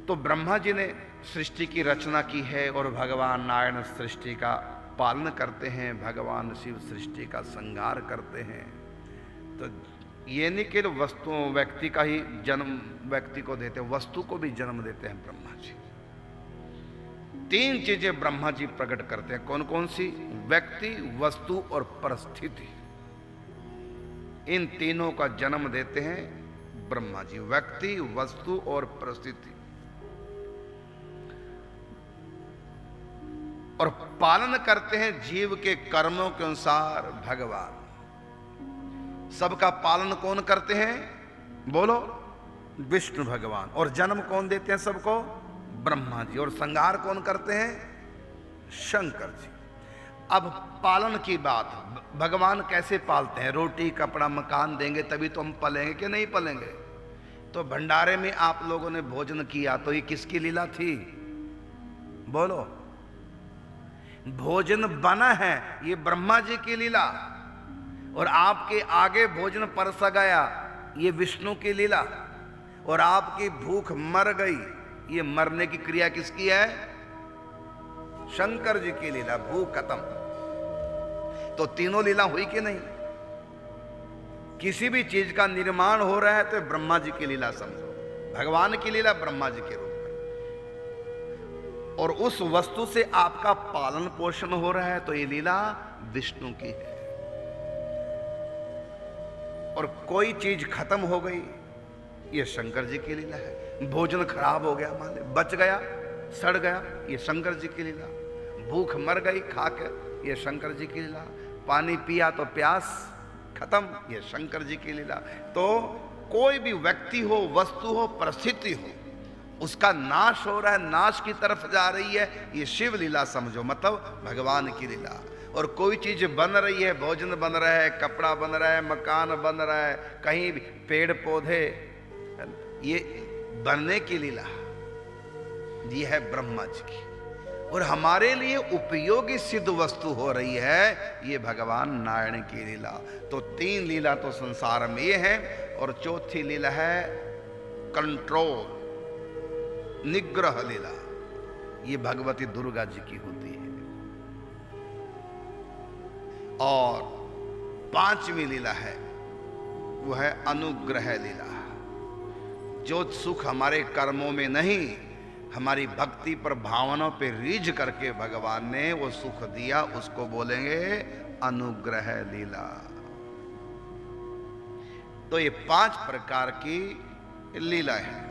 तो ब्रह्मा जी ने सृष्टि की रचना की है और भगवान नारायण सृष्टि का पालन करते हैं, भगवान शिव सृष्टि का संहार करते हैं। तो ये नहीं केवल वस्तुओं व्यक्ति का ही जन्म व्यक्ति को देते हैं, वस्तु को भी जन्म देते हैं ब्रह्मा जी। 3 चीजें ब्रह्मा जी प्रकट करते हैं। कौन कौन सी? व्यक्ति, वस्तु और परिस्थिति। इन तीनों का जन्म देते हैं ब्रह्मा जी, व्यक्ति, वस्तु और परिस्थिति। और पालन करते हैं जीव के कर्मों के अनुसार भगवान। सबका पालन कौन करते हैं? बोलो, विष्णु भगवान। और जन्म कौन देते हैं सबको? ब्रह्मा जी। और संहार कौन करते हैं? शंकर जी। अब पालन की बात, भगवान कैसे पालते हैं? रोटी कपड़ा मकान देंगे तभी तो हम पलेंगे कि नहीं पलेंगे? तो भंडारे में आप लोगों ने भोजन किया तो ये किसकी लीला थी? बोलो, भोजन बना है ये ब्रह्मा जी की लीला। और आपके आगे भोजन परसा गया ये विष्णु की लीला। और आपकी भूख मर गई, ये मरने की क्रिया किसकी है? शंकर जी की लीला। भूख खत्म। तो तीनों लीला हुई कि नहीं? किसी भी चीज का निर्माण हो रहा है तो ब्रह्मा जी की लीला समझो, भगवान की लीला ब्रह्मा जी के रूप में। और उस वस्तु से आपका पालन पोषण हो रहा है तो ये लीला विष्णु की है। और कोई चीज खत्म हो गई ये शंकर जी की लीला है। भोजन खराब हो गया, मान ले बच गया, सड़ गया, ये शंकर जी की लीला। भूख मर गई खा के, ये शंकर जी की लीला। पानी पिया तो प्यास खत्म, ये शंकर जी की लीला। तो कोई भी व्यक्ति हो, वस्तु हो, परिस्थिति हो, उसका नाश हो रहा है, नाश की तरफ जा रही है, ये शिव लीला समझो, मतलब भगवान की लीला। और कोई चीज बन रही है, भोजन बन रहा है, कपड़ा बन रहा है, मकान बन रहा है, कहीं भी पेड़ पौधे, ये बनने की लीला ये है ब्रह्मा जी की। और हमारे लिए उपयोगी सिद्ध वस्तु हो रही है ये भगवान नारायण की लीला। तो 3 लीला तो संसार में ये है। और चौथी लीला है कंट्रोल, निग्रह लीला। ये भगवती दुर्गा जी की होती है। और 5वीं लीला है वो है अनुग्रह लीला। जो सुख हमारे कर्मों में नहीं, हमारी भक्ति पर, भावनाओं पे रीझ करके भगवान ने वो सुख दिया, उसको बोलेंगे अनुग्रह लीला। तो ये 5 प्रकार की लीला है।